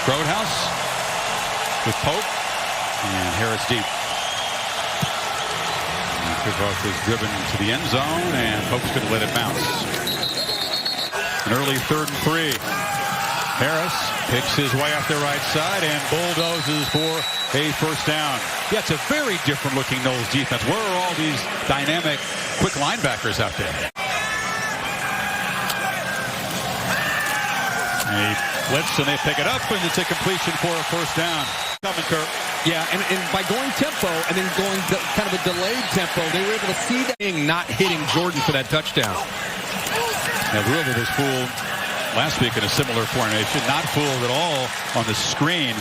Roadhouse with Pope and Harris deep. And kickoff is driven to the end zone, and Pope's going to let it bounce. An early 3rd and 3. Harris picks his way up the right side and bulldozes for a first down. Yeah, it's a very different looking Noles defense. Where are all these dynamic, quick linebackers out there? They blitz and they pick it up, and it's a completion for a first down. Coming, Kirk. Yeah, and by going tempo and then going kind of a delayed tempo, they were able to see that thing not hitting Jordan for that touchdown. Now, Louisville was fooled last week in a similar formation. Not fooled at all on the screen.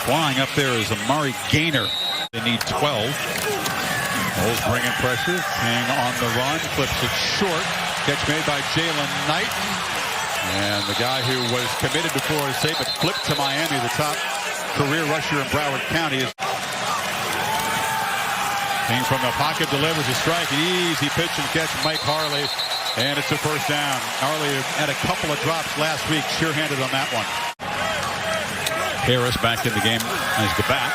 Flying up there is Amari Gaynor. They need 12. Noles bringing pressure. King on the run. Flips it short. Catch made by Jalen Knight. And the guy who was committed before his save, but flipped to Miami, the top career rusher in Broward County. King from the pocket delivers a strike. An easy pitch and catch, Mike Harley. And it's a first down. Harley had a couple of drops last week. Sure-handed on that one. Harris back in the game as the back.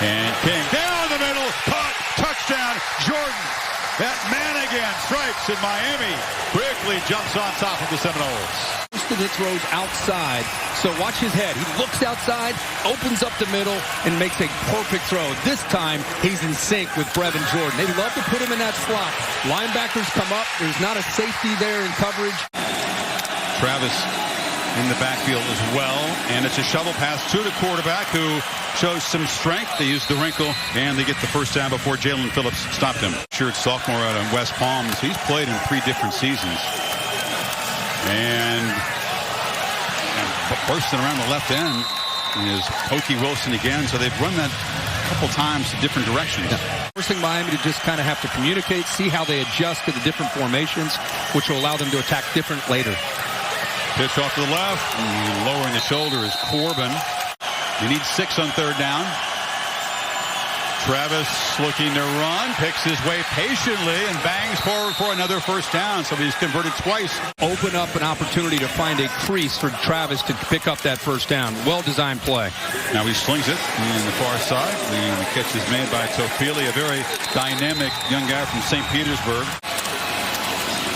And King down the middle. Caught. Touchdown. Jordan. That man again strikes in Miami. Quickly jumps on top of the Seminoles. Most of the throws outside, so watch his head. He looks outside, opens up the middle, and makes a perfect throw. This time, he's in sync with Brevin Jordan. They love to put him in that slot. Linebackers come up. There's not a safety there in coverage. Travis in the backfield as well, and it's a shovel pass to the quarterback who shows some strength. They use the wrinkle, and they get the first down before Jalen Phillips stopped him. Sure, sophomore out of West Palms. He's played in 3 different seasons. And bursting around the left end is Pokey Wilson again. So they've run that a couple times to different directions. Forcing Miami to just kind of have to communicate, see how they adjust to the different formations, which will allow them to attack different later. Pitch off to the left, and lowering the shoulder is Corbin. You need 6 on 3rd down. Travis looking to run, picks his way patiently and bangs forward for another first down. So he's converted twice. Open up an opportunity to find a crease for Travis to pick up that first down. Well-designed play. Now he slings it on the far side. The catch is made by Tofili, a very dynamic young guy from St. Petersburg.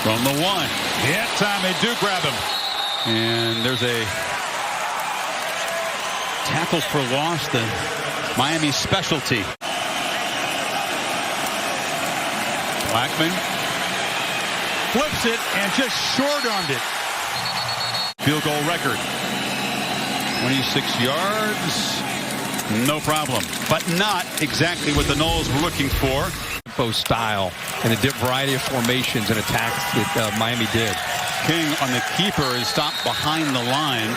From the 1. Yeah, time they do grab him. And there's a tackle for loss, the Miami specialty. Blackman flips it and just short-armed it. Field goal record. 26 yards. No problem. But not exactly what the Noles were looking for. Style and a variety of formations and attacks that Miami did. King on the keeper is stopped behind the line.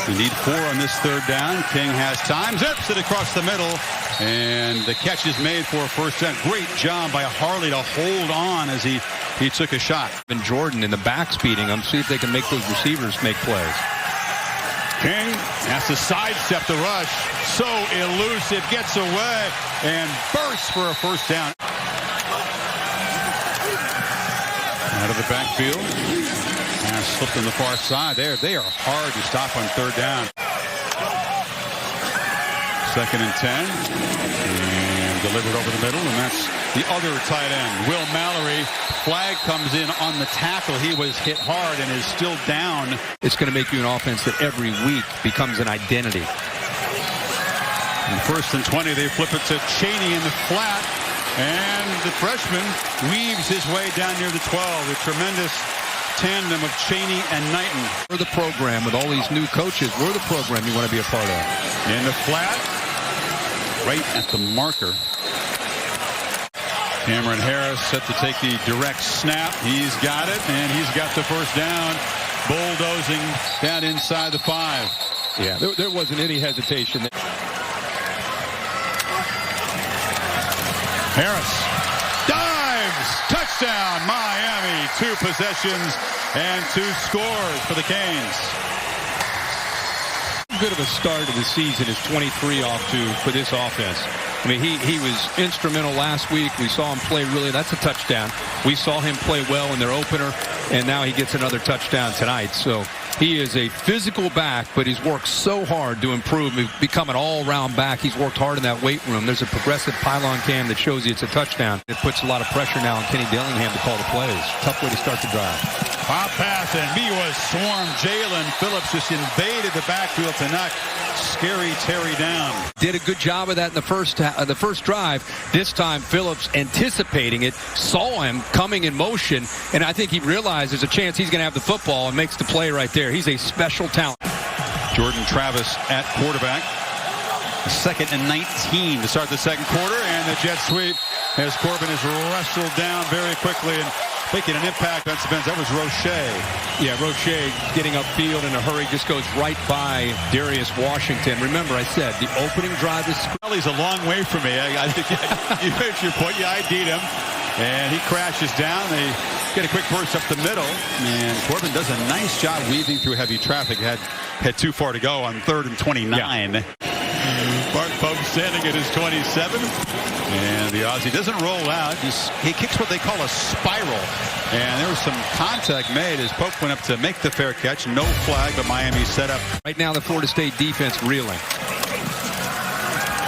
We need 4 on this 3rd down. King has time. Zips it across the middle. And the catch is made for a first down. Great job by Harley to hold on as he took a shot. And Jordan in the back speeding them. See if they can make those receivers make plays. King has to sidestep the rush. So elusive. Gets away and bursts for a first down. Out of the backfield. Pass slipped on the far side there. They are hard to stop on 3rd down. 2nd and 10. And delivered over the middle. And that's the other tight end, Will Mallory. Flag comes in on the tackle. He was hit hard and is still down. It's going to make you an offense that every week becomes an identity. And 1st and 20. They flip it to Cheney in the flat. And the freshman weaves his way down near the 12. A tremendous tandem of Cheney and Knighton. We're the program with all these new coaches. We're the program you want to be a part of. In the flat, right at the marker. Cameron Harris set to take the direct snap. He's got it, and he's got the first down. Bulldozing down inside the 5. Yeah, there wasn't any hesitation. Harris dives, touchdown, Miami. 2 possessions and 2 scores for the Canes. Good of a start of the season is 23 off to for this offense. I mean, he was instrumental last week. We saw him play that's a touchdown. We saw him play well in their opener, and now he gets another touchdown tonight. So He is a physical back, but he's worked so hard to improve, become an all-around back. He's worked hard in that weight room. There's a progressive pylon cam that shows you it's a touchdown. It puts a lot of pressure now on Kenny Dillingham to call the plays. Tough way to start the drive. Pop pass, and Miwa swarmed. Jalen Phillips just invaded the backfield to knock Scary Terry down. Did a good job of that in the first drive. This time, Phillips anticipating it, saw him coming in motion, and I think he realized there's a chance he's going to have the football and makes the play right there. He's a special talent. Jordan Travis at quarterback. 2nd and 19 to start the second quarter, and the jet sweep as Corbin is wrestled down very quickly and making an impact on Spence. That was Roche. Yeah, Roche getting upfield in a hurry, just goes right by Darius Washington. Remember, I said the opening drive is... Well, he's a long way from me. I think you made your point. You ID'd him, and he crashes down. They get a quick burst up the middle, and Corbin does a nice job weaving through heavy traffic. Had too far to go on 3rd and 29. Yeah. Bart Pope standing at his 27. And the Aussie doesn't roll out. He kicks what they call a spiral. And there was some contact made as Pope went up to make the fair catch. No flag, but Miami set up. Right now, the Florida State defense reeling.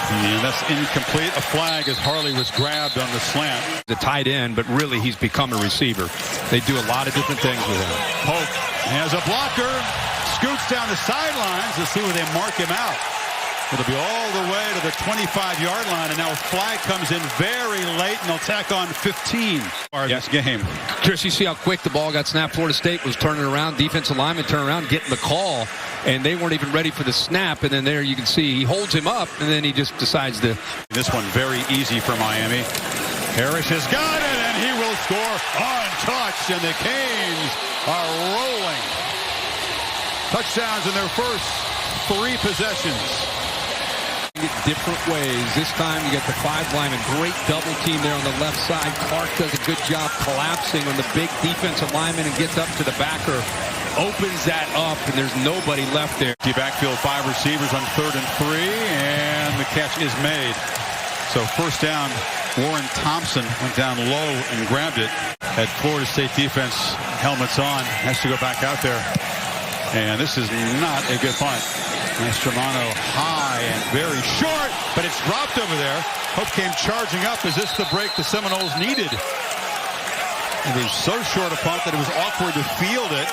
And that's incomplete. A flag as Harley was grabbed on the slant. The tight end, but really he's become a receiver. They do a lot of different things with him. Pope has a blocker. Scoots down the sidelines to see where they mark him out. It'll be all the way to the 25-yard line, and now a flag comes in very late, and they'll tack on 15 for this game. Chris, you see how quick the ball got snapped? Florida State was turning around. Defensive lineman turning around, getting the call, and they weren't even ready for the snap. And then there you can see he holds him up, and then he just decides to. This one very easy for Miami. Harris has got it, and he will score untouched, and the Canes are rolling. Touchdowns in their first 3 possessions. Different ways. This time you get the 5 linemen. Great double team there on the left side. Clark does a good job collapsing on the big defensive lineman and gets up to the backer. Opens that up, and there's nobody left there. The backfield, 5 receivers on 3rd and 3, and the catch is made. So first down, Warren Thompson went down low and grabbed it. At Florida State defense, helmets on, has to go back out there. And this is not a good punt. Mastromano high and very short, but it's dropped over there. Hope came charging up. Is this the break the Seminoles needed? It was so short a punt that it was awkward to field it.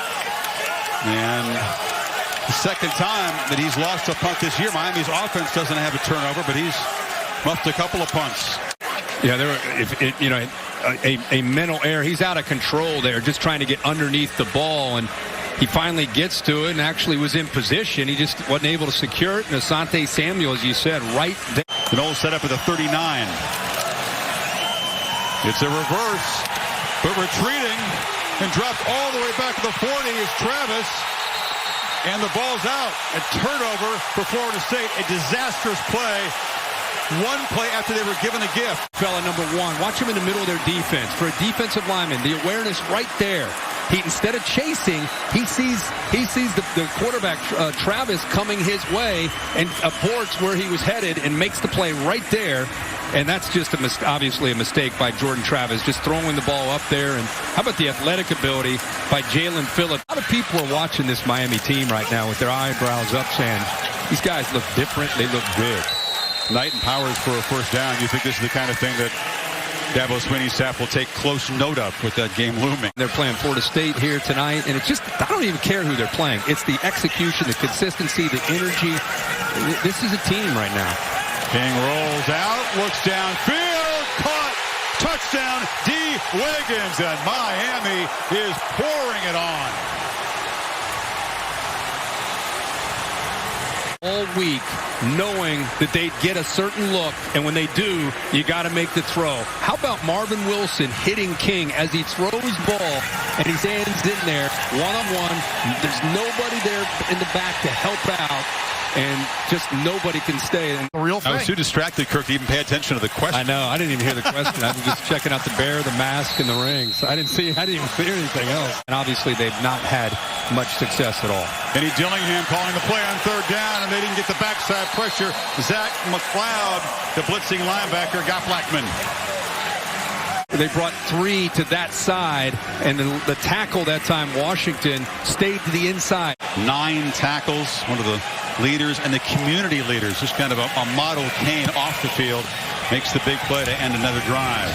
And the second time that he's lost a punt this year. Miami's offense doesn't have a turnover, but he's muffed a couple of punts. Yeah, a mental error. He's out of control there, just trying to get underneath the ball, and he finally gets to it and actually was in position. He just wasn't able to secure it. And Asante Samuel, as you said, right there. An old setup at the 39. It's a reverse, but retreating and dropped all the way back to the 40 is Travis. And the ball's out. A turnover for Florida State. A disastrous play. One play after they were given a gift. Fella number 1. Watch him in the middle of their defense. For a defensive lineman, the awareness right there. Instead of chasing, he sees the quarterback, Travis, coming his way and aborts where he was headed and makes the play right there. And that's just obviously a mistake by Jordan Travis, just throwing the ball up there. And how about the athletic ability by Jalen Phillips? A lot of people are watching this Miami team right now with their eyebrows up saying, these guys look different, they look good. Knight and Powers for a first down. You think this is the kind of thing that Dabo Swinney's staff will take close note of with that game looming? They're playing Florida State here tonight, and it's just, I don't even care who they're playing. It's the execution, the consistency, the energy. This is a team right now. King rolls out, looks downfield, caught, touchdown, D. Wiggins, and Miami is pouring it on. All week, knowing that they'd get a certain look, and when they do, you got to make the throw. How about Marvin Wilson hitting King as he throws ball, and his hands in there, one-on-one. There's nobody there in the back to help out, and just nobody can stay. And a real thing. I was too distracted, Kirk, to even pay attention to the question. I know. I didn't even hear the question. I was just checking out the bear, the mask, and the rings. I didn't even hear anything else. And obviously, they've not had much success at all. Kenny Dillingham calling the play on 3rd down, and they didn't get the backside pressure. Zach McLeod, the blitzing linebacker, got Blackman. They brought 3 to that side, and the tackle that time, Washington, stayed to the inside. 9 tackles, one of the leaders and the community leaders. Just kind of a model Kane off the field. Makes the big play to end another drive.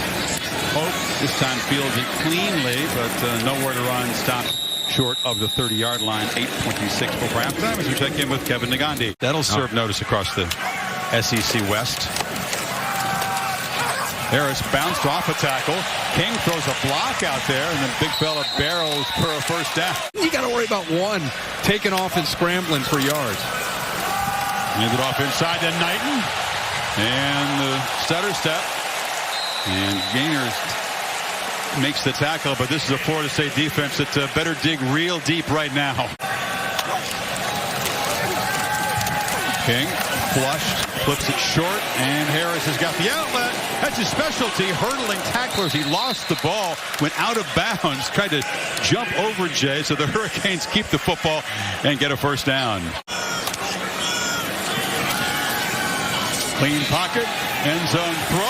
Hope this time fields it cleanly, but nowhere to run. Stopped short of the 30-yard line. 8:26 before halftime as we check in with Kevin Negandhi. That'll serve notice across the SEC West. Harris bounced off a tackle. King throws a block out there, and then big fella barrels for a first down. You got to worry about one taking off and scrambling for yards. Handed off inside to Knighton. And the stutter step. And Gainer makes the tackle, but this is a Florida State defense that better dig real deep right now. King flushed, flips it short, and Harris has got the outlet. That's his specialty, hurdling tacklers. He lost the ball, went out of bounds, tried to jump over Jay, so the Hurricanes keep the football and get a first down. Clean pocket, end zone throw,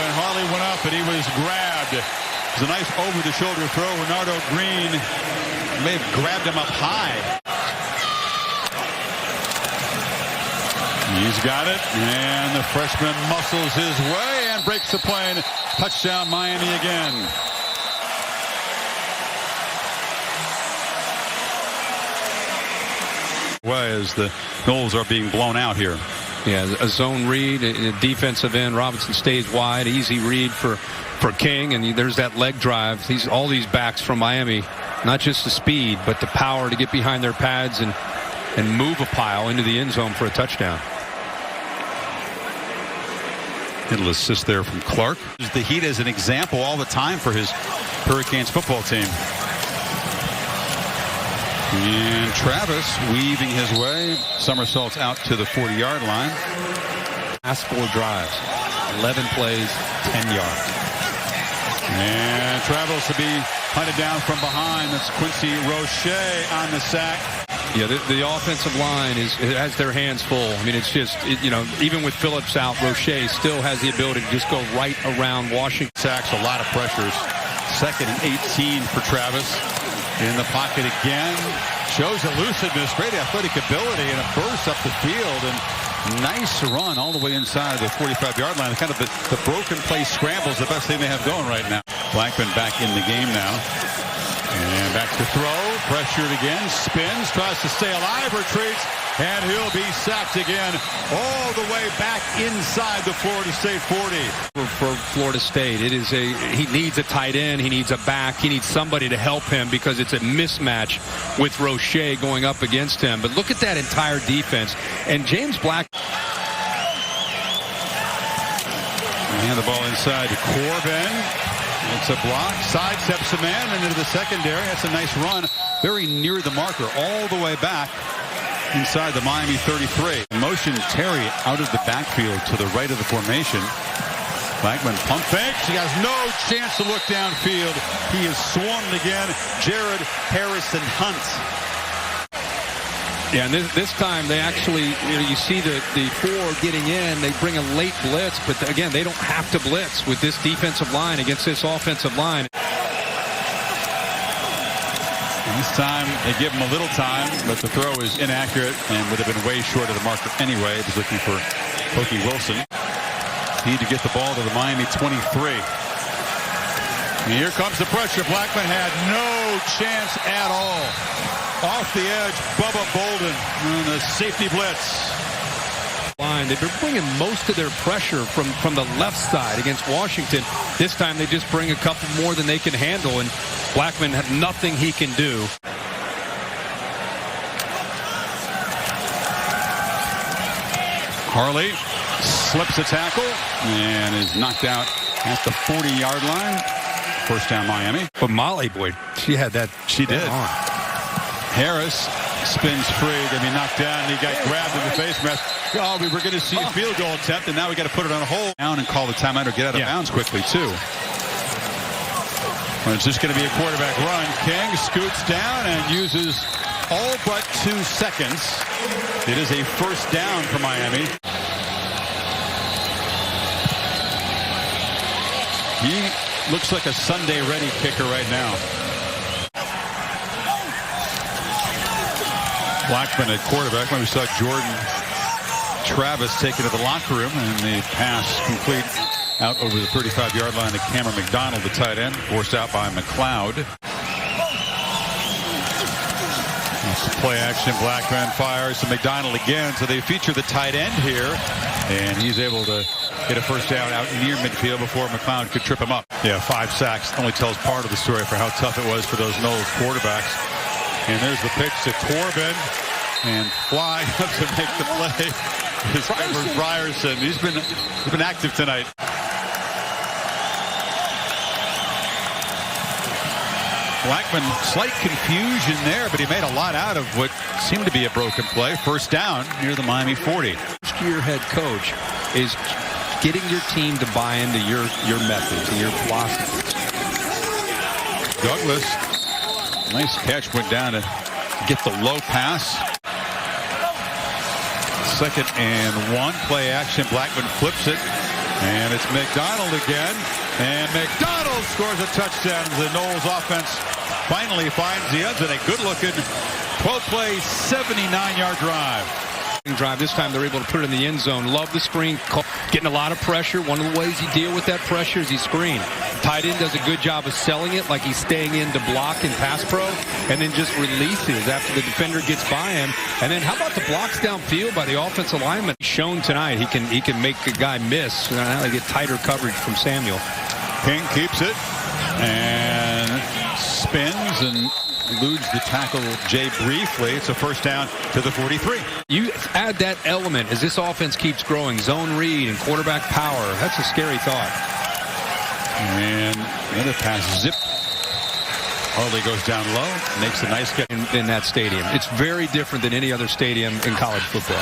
and Harley went up, and he was grabbed. It was a nice over-the-shoulder throw. Renardo Green may have grabbed him up high. He's got it, and the freshman muscles his way and breaks the plane. Touchdown, Miami again. As the Noles are being blown out here. Yeah, a zone read, a defensive end. Robinson stays wide, easy read for King, and there's that leg drive. All these backs from Miami, not just the speed, but the power to get behind their pads and move a pile into the end zone for a touchdown. Little assist there from Clark. The Heat as an example all the time for his Hurricanes football team. And Travis weaving his way. Somersaults out to the 40-yard line. Last 4 drives. 11 plays, 10 yards. And travels to be hunted down from behind. That's Quincy Roche on the sack. Yeah, the offensive line has their hands full. I mean, it's just, even with Phillips out, Roche still has the ability to just go right around Washington. Sacks, a lot of pressures. 2nd and 18 for Travis. In the pocket again. Shows elusiveness, great athletic ability, and a burst up the field. And nice run all the way inside the 45-yard line. Kind of the broken play scramble is the best thing they have going right now. Blackman back in the game now. And back to throw. Pressured again. Spins. Tries to stay alive. Retreats. And he'll be sacked again all the way back inside the Florida State 40. For Florida State, he needs a tight end. He needs a back. He needs somebody to help him because it's a mismatch with Roche going up against him. But look at that entire defense. And James Black. And the ball inside to Corbin. It's a block, sidesteps a man, and into the secondary. That's a nice run. Very near the marker, all the way back inside the Miami 33. Motion Terry out of the backfield to the right of the formation. Blackman pump fakes. He has no chance to look downfield. He is swarmed again. Jared Harrison Hunt. Yeah, and this time they actually, you see the 4 getting in. They bring a late blitz, but again, they don't have to blitz with this defensive line against this offensive line. And this time they give him a little time, but the throw is inaccurate and would have been way short of the marker anyway. He was looking for Pokey Wilson. Need to get the ball to the Miami 23. And here comes the pressure. Blackman had no chance at all. Off the edge, Bubba Bolden on the safety blitz. They've been bringing most of their pressure from the left side against Washington. This time they just bring a couple more than they can handle, and Blackman had nothing he can do. Harley slips a tackle and is knocked out at the 40-yard line. First down, Miami. But Molly, boy, she had that. She did. Harris spins free, then he knocked down, and he got grabbed in the face mask. Oh, we were going to see a field goal attempt, and now we got to put it on a hold. Down and call the timeout or get out of bounds quickly, too. Well, it's just going to be a quarterback run. King scoots down and uses all but 2 seconds. It is a first down for Miami. He looks like a Sunday-ready kicker right now. Blackman at quarterback. When we saw Jordan Travis taken to the locker room, and the pass complete out over the 35-yard line to Cameron McDonald, the tight end, forced out by McLeod. Play action, Blackman fires to McDonald again, so they feature the tight end here, and he's able to get a first down out near midfield before McLeod could trip him up. Yeah, 5 sacks only tells part of the story for how tough it was for those Noles quarterbacks. And there's the pitch to Corbin, and flying up to make the play is Edward Ryerson. He's been active tonight. Blackman, slight confusion there, but he made a lot out of what seemed to be a broken play. First down near the Miami 40. First-year head coach is getting your team to buy into your methods and your philosophy. Douglas, nice catch, went down to get the low pass. 2nd and 1, play action. Blackman flips it, and it's McDonald again. And McDonald scores a touchdown. The Noles offense finally finds the end zone. A good-looking 12-play, 79-yard drive. This time they're able to put it in the end zone. Love the screen. Getting a lot of pressure. One of the ways you deal with that pressure is you screen. Tight end does a good job of selling it, like he's staying in to block in pass pro, and then just releases after the defender gets by him. And then how about the blocks downfield by the offensive lineman? Shown tonight, he can make a guy miss. How to get tighter coverage from Samuel. King keeps it and spins and eludes the tackle Jay briefly. It's a first down to the 43. You add that element as this offense keeps growing. Zone read and quarterback power. That's a scary thought. And another pass zip. Harley goes down low, makes a nice catch in that stadium. It's very different than any other stadium in college football.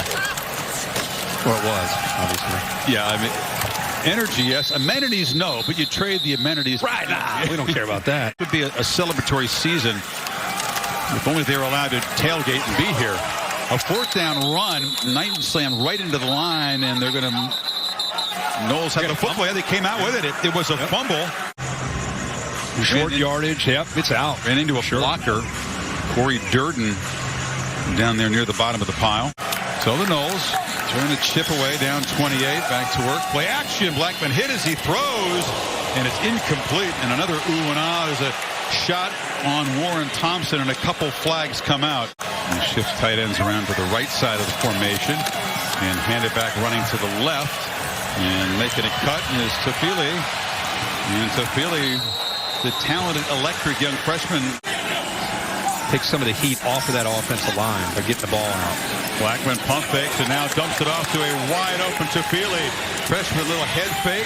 Or it was, obviously. Yeah, I mean, energy, yes. Amenities, no. But you trade the amenities. Right. Nah, we don't care about that. It would be a celebratory season if only they were allowed to tailgate and be here. A 4th down run, Knight slammed right into the line, and they're going to... Noles had a football. Yeah, they came out with it. It was a fumble. Short yardage. Yep, it's out. Ran into a blocker. Corey Durden down there near the bottom of the pile. So the Noles trying to chip away down 28. Back to work. Play action. Blackman hit as he throws, and it's incomplete. And another ooh and ah. There's a shot on Warren Thompson, and a couple flags come out. And shifts tight ends around to the right side of the formation and hand it back running to the left. And making a cut is Tafili. And Tafili, the talented electric young freshman, takes some of the heat off of that offensive line by getting the ball out. Blackman pump fakes and now dumps it off to a wide open Tafili. Freshman little head fake,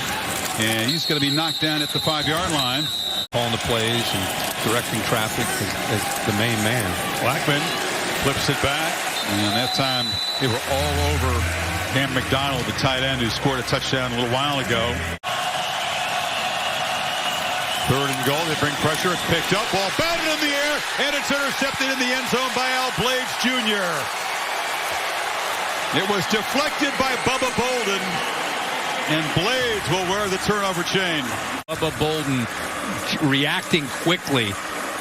and he's going to be knocked down at the 5-yard line. Calling the plays and directing traffic as the main man. Blackman flips it back, and that time they were all over Cam McDonald, the tight end, who scored a touchdown a little while ago. 3rd and goal. They bring pressure. It's picked up. Ball batted in the air, and it's intercepted in the end zone by Al Blades Jr. It was deflected by Bubba Bolden, and Blades will wear the turnover chain. Bubba Bolden reacting quickly.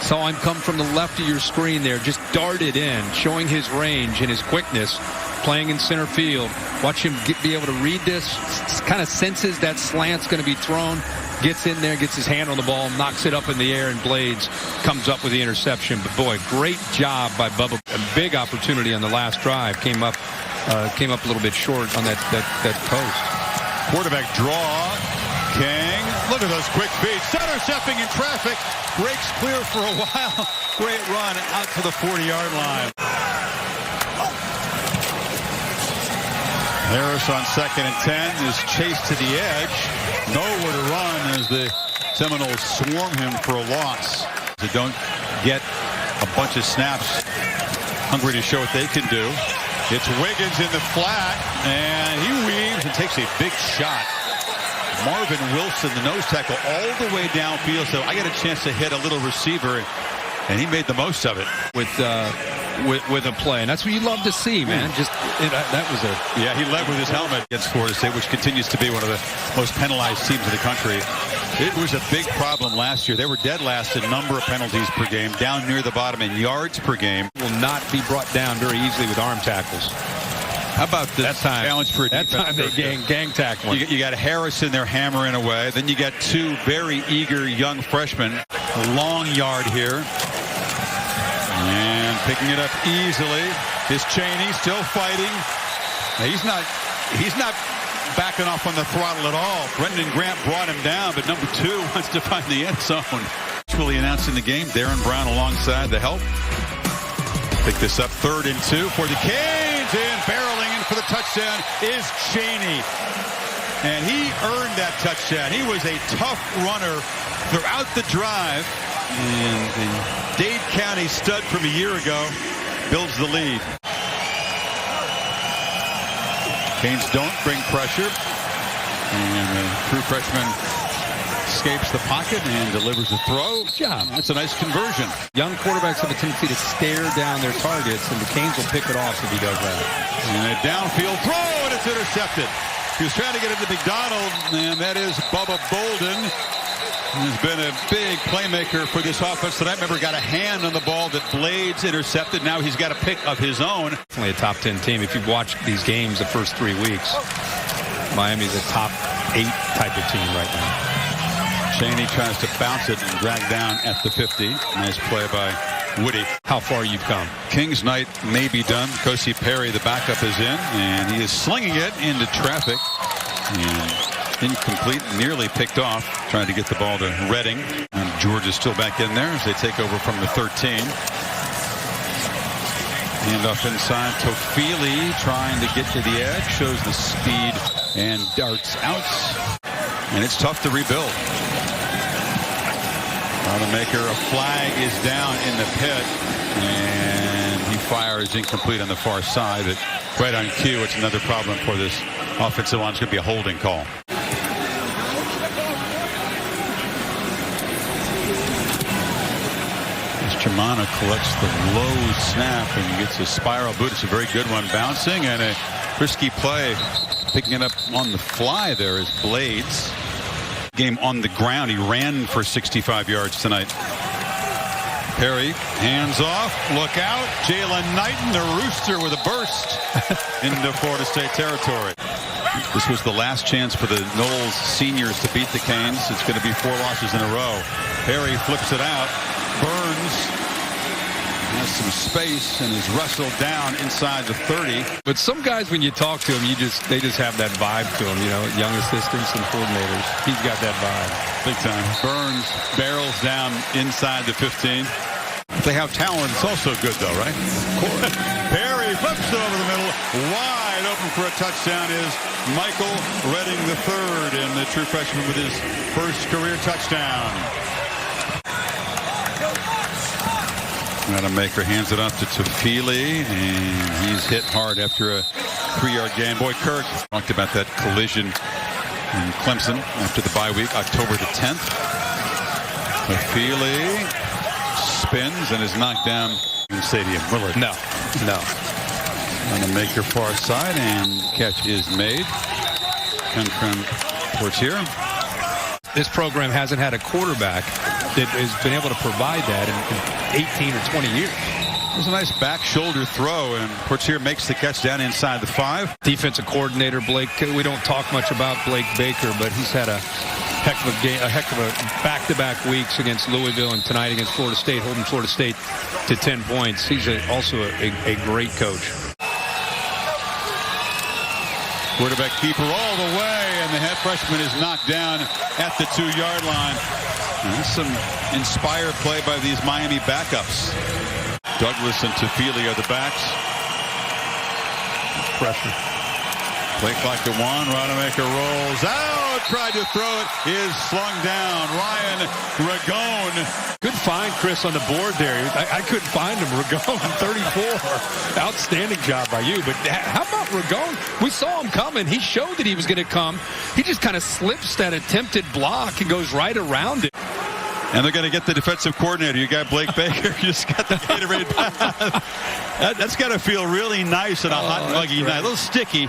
Saw him come from the left of your screen there, just darted in, showing his range and his quickness, playing in center field. Watch him be able to read this, kind of senses that slant's going to be thrown, gets in there, gets his hand on the ball, knocks it up in the air, and Blades comes up with the interception. But boy, great job by Bubba. A big opportunity on the last drive. Came up a little bit short on that post. Quarterback draw. King, look at those quick feet. Intercepting in traffic. Breaks clear for a while. Great run out to the 40-yard line. Harris on 2nd and 10 is chased to the edge. Nowhere to run as the Seminoles swarm him for a loss. They don't get a bunch of snaps. Hungry to show what they can do. It's Wiggins in the flat, and he weaves and takes a big shot. Marvin Wilson, the nose tackle, all the way downfield. So I got a chance to hit a little receiver, and he made the most of it with a play, and that's what you love to see, man. That was he led with his helmet against Florida State, which continues to be one of the most penalized teams in the country. It was a big problem last year. They were dead last in number of penalties per game, down near the bottom in yards per game. Will not be brought down very easily with arm tackles. How about this challenge for a that time they gang tackle. You got Harrison there hammering away. Then you got two very eager young freshmen. A long yard here. And picking it up easily is Chaney, still fighting. Now he's not backing off on the throttle at all. Brendan Grant brought him down, but number 2 wants to find the end zone. Actually announcing the game, Darren Brown alongside the help. Pick this up 3rd and 2 for the Canes, and barreling in for the touchdown is Chaney. And he earned that touchdown. He was a tough runner throughout the drive. And the Dade County stud from a year ago builds the lead. Canes don't bring pressure. And the true freshman escapes the pocket and delivers a throw. Yeah, that's a nice conversion. Young quarterbacks have a tendency to stare down their targets, and the Canes will pick it off if he does that. And a downfield throw, and it's intercepted. He was trying to get it to McDonald, and that is Bubba Bolden. He's been a big playmaker for this offense tonight. Remember, got a hand on the ball that Blades intercepted. Now he's got a pick of his own. Definitely a top 10 team. If you've watched these games the first 3 weeks, Miami's a top 8 type of team right now. Chaney tries to bounce it and drag down at the 50. Nice play by Woody. How far you've come. Kings night may be done. Kosi Perry, the backup, is in, and he is slinging it into traffic. And incomplete, nearly picked off, trying to get the ball to Redding. And George is still back in there as they take over from the 13. Hand off inside, Tofili trying to get to the edge, shows the speed and darts out. And it's tough to rebuild. Wanamaker, a flag is down in the pit, and he fires incomplete on the far side, but right on cue. It's another problem for this offensive line. It's going to be a holding call. Germana collects the low snap and gets a spiral boot. It's a very good one, bouncing, and a risky play. Picking it up on the fly there is Blades. Game on the ground. He ran for 65 yards tonight. Perry, hands off, look out. Jalen Knighton, the Rooster, with a burst into Florida State territory. This was the last chance for the Knowles seniors to beat the Canes. It's going to be 4 losses in a row. Perry flips it out. Burns has some space and is wrestled down inside the 30. But some guys, when you talk to them, they just have that vibe to them, you know, young assistants and coordinators. He's got that vibe. Big time. Burns barrels down inside the 15. They have talent. It's also good, though, right? Perry flips it over the middle. Wide open for a touchdown is Michael Redding III, and the true freshman with his first career touchdown. Wanamaker hands it off to Tofili, and he's hit hard after a 3-yard gain. Boy, Kirk talked about that collision in Clemson after the bye week, October the 10th. Tofili spins and is knocked down in Stadium. Willard. No. Wanamaker far side, and catch is made. Confirm Portier. This program hasn't had a quarterback that has been able to provide that in 18 or 20 years. There's a nice back shoulder throw, and Portier makes the catch down inside the 5. Defensive coordinator Blake, we don't talk much about Blake Baker, but he's had a heck of a back-to-back weeks against Louisville and tonight against Florida State, holding Florida State to 10 points. He's also a great coach. Quarterback keeper all the way, and the head freshman is knocked down at the 2-yard line. And that's some inspired play by these Miami backups. Douglas and Tofili are the backs. Pressure. Play clock to 1. Wanamaker rolls out. Tried to throw it. Is slung down. Ryan Ragone. Good find, Chris, on the board there. I couldn't find him. Ragone, 34. Outstanding job by you. But how about Ragone? We saw him coming. He showed that he was going to come. He just kind of slips that attempted block and goes right around it. And they're going to get the defensive coordinator. You got Blake Baker. You just got the Gatorade bath. That's got to feel really nice on a hot, muggy night. A little sticky.